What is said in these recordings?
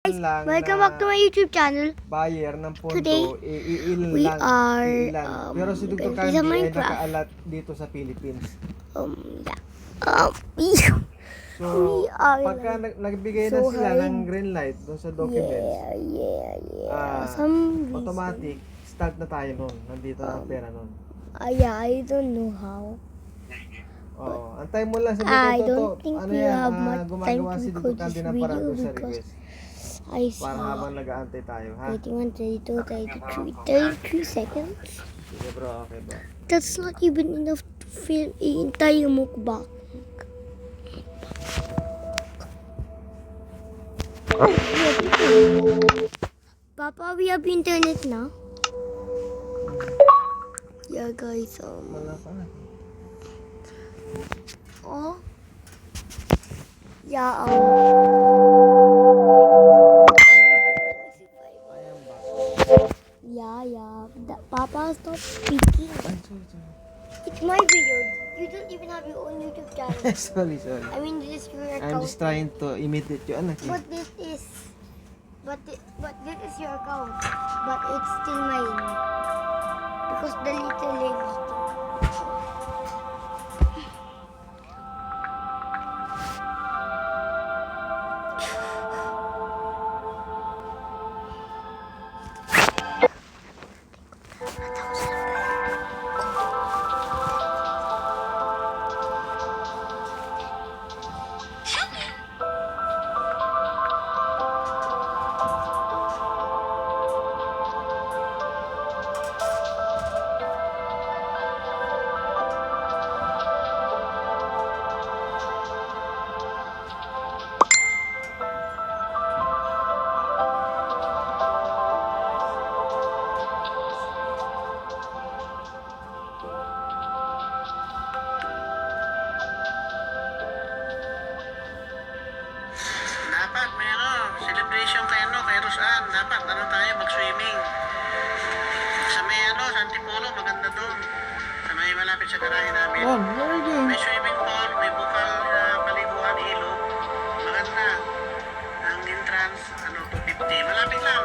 lang Welcome na back to my YouTube channel. buyer ng pondo, Today, iilan we lang, are, iilan. Pero si Dr. going to Candy the ay Minecraft. nakaalat dito sa Philippines. Yeah. So, We are pagka nagbigay na so sila hard. ng green light doon sa documents, Yeah. automatic, start na tayo nun. Nandito na ang pera nun. Yeah, I don't know how. Oo. Antay mo lang sa I dito. don't think Ano we yan, have much time gumagawa to si Dr. record Candy this ng parang video doon sa because request. I Para saw habang nag-aantay tayo, ha? 31, 32, 33 seconds. Sige bro, okay bro. That's not even enough to fill the entire mukbang. Papa, we have internet now. Yeah, guys. Wala pa na. Oh. Yeah. Ayan ba? Yeah. Papa, stop speaking. Ay, sorry. It's my video. You don't even have your own YouTube channel. sorry. I mean, this is your I'm account. just trying to imitate you, anak. But this is, but this is your account. But it's still mine because the little lady. Dapat may celebration kay Rosan. Dapat tayo mag-swimming. Sa may sa Antipolo, maganda doon. Sa may malapit sa garahe namin. Oh, where are you going? May swimming pool, may bukal paliguan, ilog. Maganda. Ang entrance, 250. Malapit lang.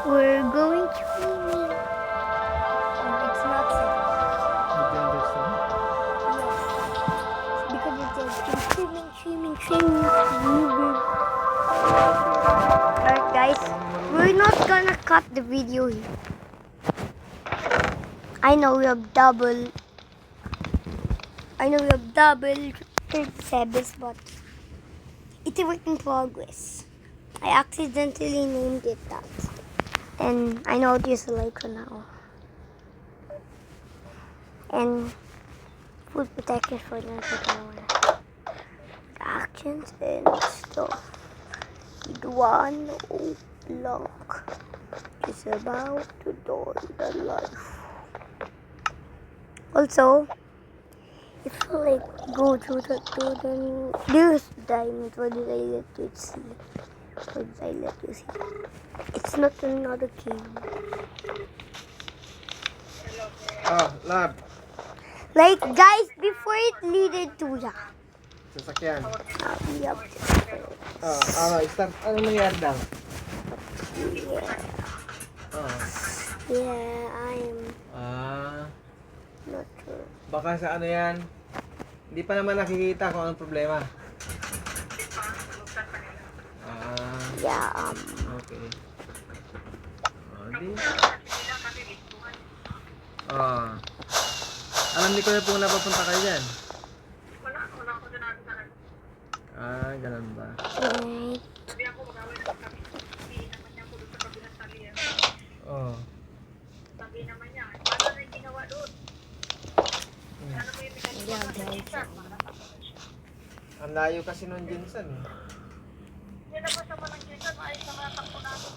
We're going swimming. It's not safe. Did you understand? Yes. Because it says swimming. Alright guys, we're not gonna cut the video here. I know we have double 37s, but it's a work in progress. I accidentally named it that. And I know there's a Lycra now. And food protection for the actions and stuff. One block is about to dawn the life. Also, if you like go to the then there's diamond. What did I let you see? What did I let you see? It's not another game. Oh, lab. Like guys, before it leaded to Sasakyan. we have Start. Ano nangyari daw? I'm not sure. Baka sa ano yan? Hindi pa naman nakikita kung anong problema. Okay. Alam ni Kuya kung napapunta kayo dyan? Wala ako dinadagan. Ganun ba? Right. Sabi ako, magawin ako kami. Hindi naman niya ako doon sa kabilang talian. Sabi naman niya, paano na yung ginawa doon? Ano mo yung pinagawa sa Jensen? Ang layo kasi nung Jensen. Hindi naman sa malang Jensen, maayos na mga takbo namin.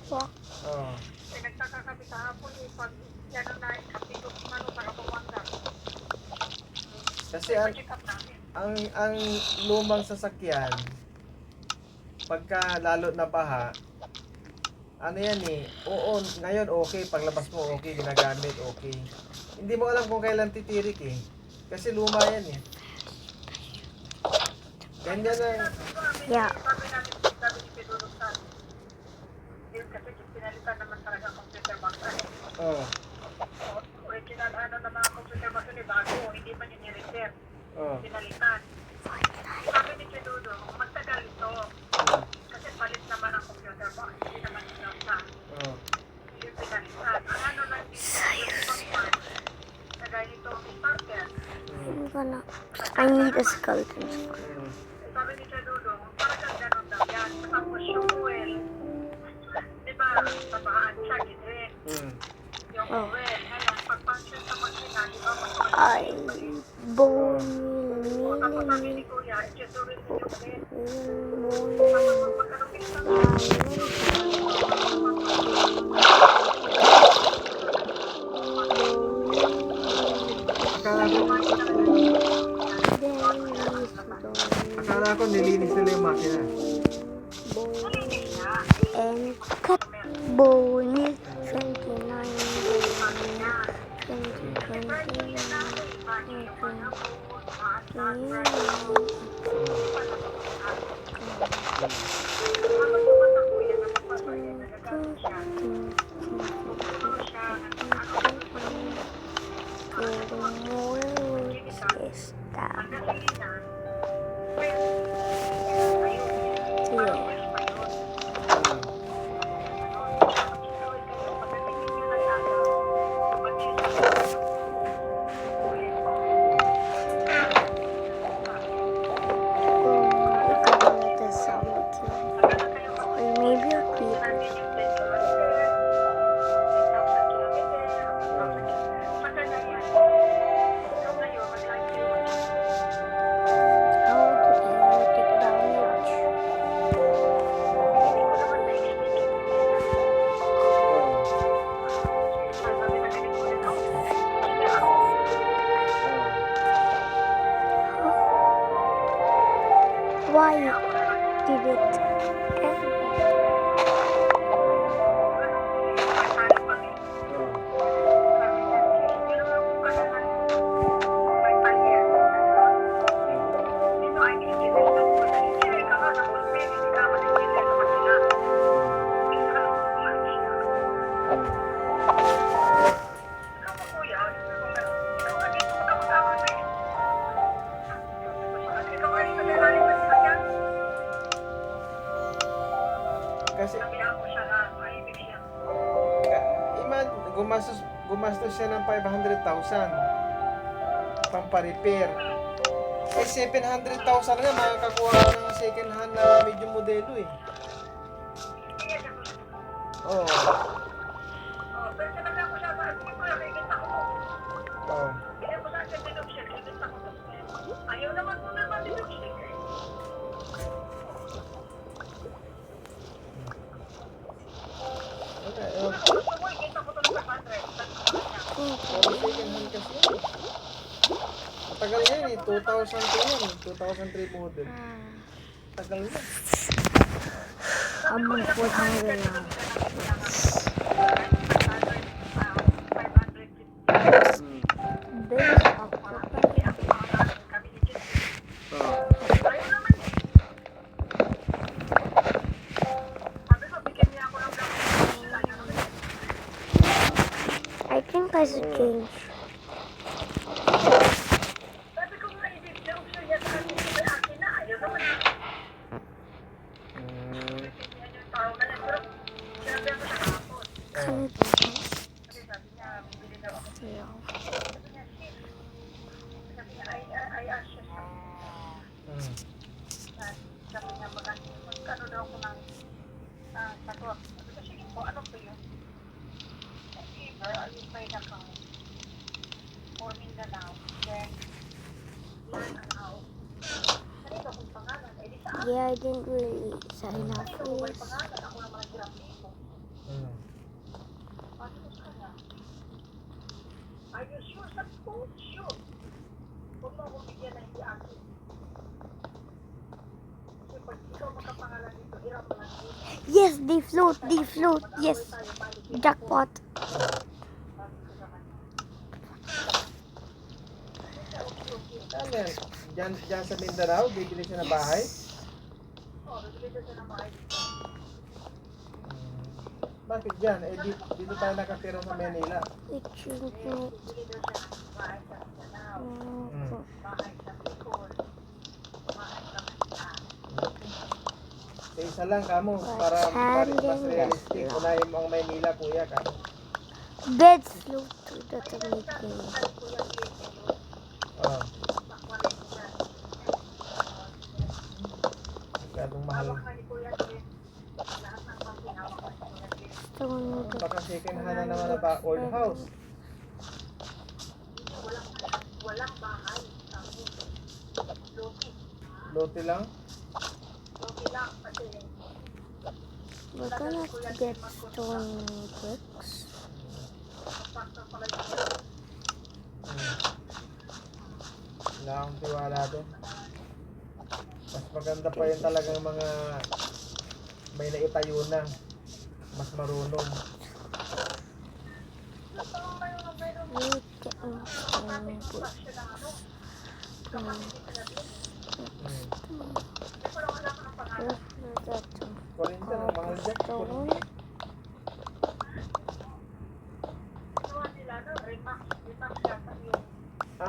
Nagtaka kami kahapon pag yan ang nakikapito sa Kapawanga. Kasi ang lumang sasakyan, pagka lalo na baha, ano yan eh, oo, ngayon okay, paglabas mo okay, ginagamit okay. Hindi mo alam kung kailan titirik eh. Kasi luma yan eh. Ganyan ang... Yeah. Sabi namin, sabi ni Pedro sa yun kasi pinalitan naman talaga ang computer box ay Oh. original ano na mga computer box ni bago, hindi man yun ni-repair. Oh. Pinalitan. Sabi ni Pedro, magtagal ito. Kasi palit naman ang computer box. Hindi naman enough na. Oh. Yung pinalitan. Ang ano lang dito, yung ibang part, na ganito ang starter. I'm gonna. I need a skeleton. Mm. Sabi ni Dudong, parang ganun daw yan. Tapos yung fuel, di ba, sa bahaan siya, gitrin. Mm. Yung Oh. fuel, ngayon, pag-function sa makina, di ba, I tapos sabi ni Kuya, i-chesurin mo yung fuel. bone. Tapos kung magkaroon ng Akala ko nilinis nila yung makina. And cut bone 29 maybe a creeper. How do I take damage? Why did it end? Kasi, gumastos siya ng 500,000 pampa-repair. Eh, 700,000 nga makakakuha ng second hand na medyo modelo eh. Oo. Oh. Oh. Ayaw naman po naman dinugsin. Okay, Gusto mo, ikita ko ito ng 500. puro second hand kasi yun. Matagal na yun eh, 2002 yun, 2003 model. Tagal na. I'm gonna put hungry now. There's a I think I should change. Yeah, I didn't really sign up for this. Are you sure sa po? Sure. Huwag mo akong bigyan na hindi akin. Kasi pag ikaw makapangalan dito, hirap mo lang dito. Yes, they float, yes. Jackpot. Ano yan? Diyan sa Mindanao, bibili siya ng bahay? Bakit dyan? Eh, dito tayo nakatira sa Manila. It's not. Sa isa lang kamo, para mas realistic. Unahin mo ang Manila, kuya ka. Bed slow to the meeting. Oh. Masyadong mahal. Baka second hand na naman na ba? Old house. Lote lang? We're gonna get stone bricks. Wala akong tiwala doon. Mas maganda pa yun talagang mga may naitayo na. Mas marunong. We're getting stone bricks. Korinta, ang mahal dyan. Stone.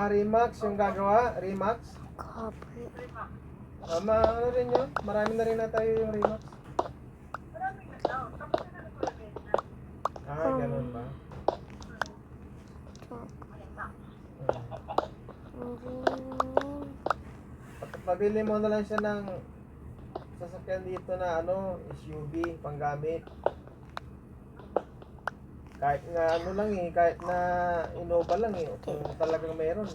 Remax yung gagawa? Remax? Copper. Ano rin yun? Marami na rin na tayo yung Remax. Ganun ba? Pabili mo na lang siya ng sasakyan dito na SUV, panggamit. Kahit nga lang kahit na Innova lang kung talagang meron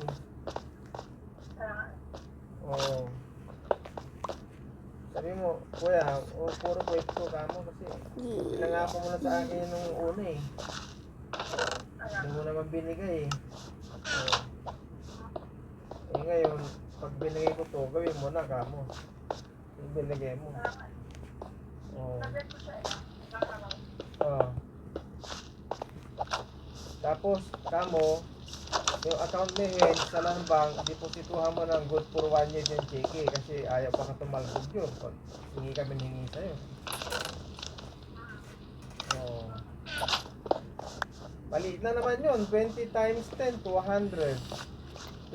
Oo. Sabi mo, kuya, puro pwesto ka mo kasi pinangako mo na sa akin nung una Hindi mo naman binigay ngayon, pag binigay ko to, gawin mo na kamo. Yung binigay mo. Tapos, kamo, yung account ni Hen sa Land Bank, deposituhan mo ng good for 1 year yung cheque kasi ayaw pa ka tumalbog yun. Hingi kami hingi sa'yo. Maliit na naman yun. 20 times 10 to 100.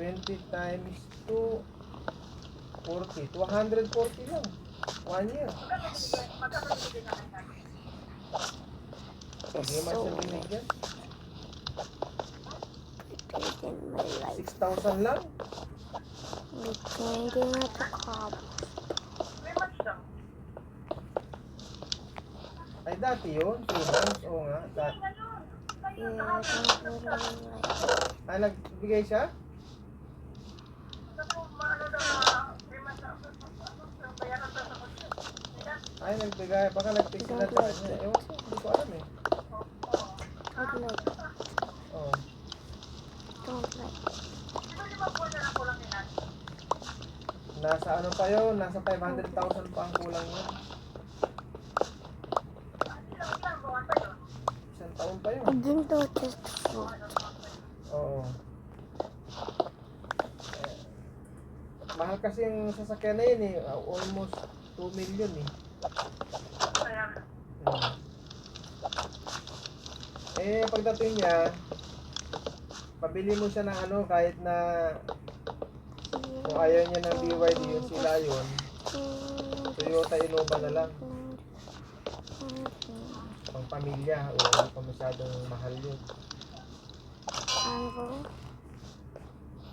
20 times 2, 40. 240 lang. 1 year. Hindi man siya binigyan. 6,000 lang? We're changing at the cop. Ay, dati yun. 2 months. Oo nga. Yeah, Nagbigay siya? Ay, nagbigay. Baka nag-text sila sa kanya. Ewan ko, hindi ko alam I'd like. Oo. Don't like. Nasa pa yun? Nasa 500,000 pa ang kulang yun. Isang taon pa yun. I didn't notice the fruit. Oo. Mahal kasi yung sasakyan na yun almost 2 million pagdating niya, pabili mo siya ng kahit na kung ayaw niya ng BYD yun, sila yun, Toyota Innova na lang. Pang pamilya, hindi pa masyadong mahal yun.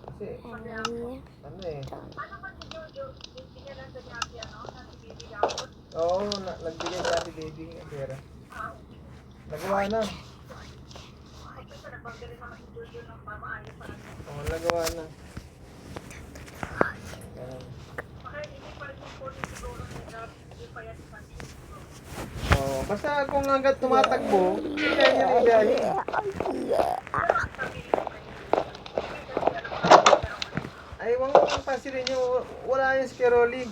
Kasi, oo, nagbigay sa Ate Baby ang pera. Nagawa na. Oo, nagawa na. Basta kung hanggat tumatakbo, kaya niya ibiyahin. Ay, huwag mong pasilin nyo, wala yung Skeroli.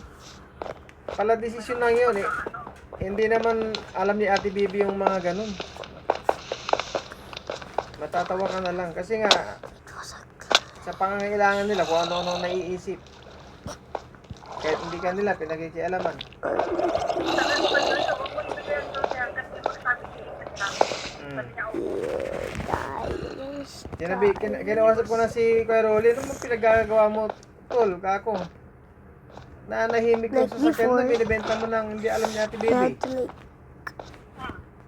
Pala desisyon lang yun Hindi naman alam ni Ate Bibi yung mga ganun. Matatawa ka na lang kasi nga sa pangangailangan nila kung ano-ano naiisip. Kahit hindi ka nila pinakikialaman. Sabi ko doon, so huwag mo ibigay ang doon niya kasi magsabi si Ikat lang. Sabi niya, oo. Kinausap ko na si Kuya Rolly, ano mo pinagagawa mo, tol, kako? Nanahimik yung Like sasakyan na before. binibenta mo nang hindi alam ni Ate You Baby. have to like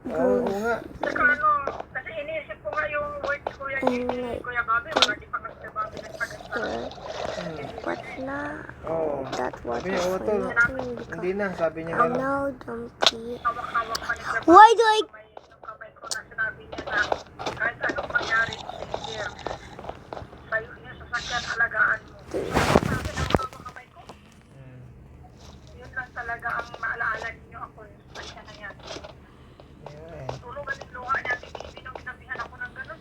Oo nga. Saka ano, kasi iniisip ko nga yung word ni Kuya Jimmy, ni Kuya Bobby, mga di pa kasi Bobby nagpaganda. but now Oo. that was Sabi niya, oo, tol. nothing Hindi because na, sabi niya I gano'n. now dumpy. Hawak-hawak pa ni Kuya Bobby. Why do I Yung kamay ko na sinabi niya na kahit anong mangyari this year, sa'yo niya sasakyan, alagaan mo. Sa akin ang mga kamay ko, Hmm. yun lang talaga ang maalaala ninyo ako yung sasakyan na yan. Yun eh. Tulungan yung luha niya ni Bibi nung sinabihan ako ng gano'n.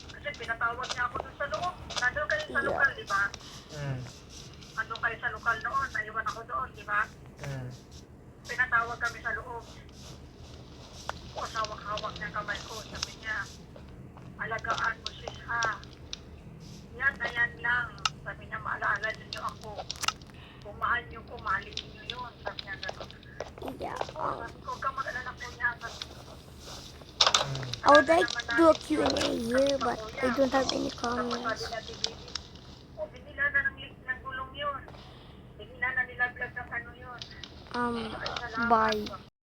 Kasi pinatawag niya ako dun sa loob. Nandun kayo sa lokal, di ba? Hmm. Nandun kayo sa lokal noon, naiwan ako doon, di ba? Hmm. Pinatawag kami sa loob. Tapos hawak-hawak niya kamay ko. Sabi niya, alagaan mo sis ha. Yan na yan lang. Sabi niya, maalaala ninyo ako. Kung mahal niyo ko, mahalin ninyo yun. Sabi niya gano'n. yeah Sabi ko, huwag kang mag-alala po niya. Sabi ko, I would like to do a Q&A here but I don't have any tapos sabi comments. natin, Bibi, oh, binila na ng gulong yun. Binila na nila vlog ng ano yun. Um Ay, salamat. bye.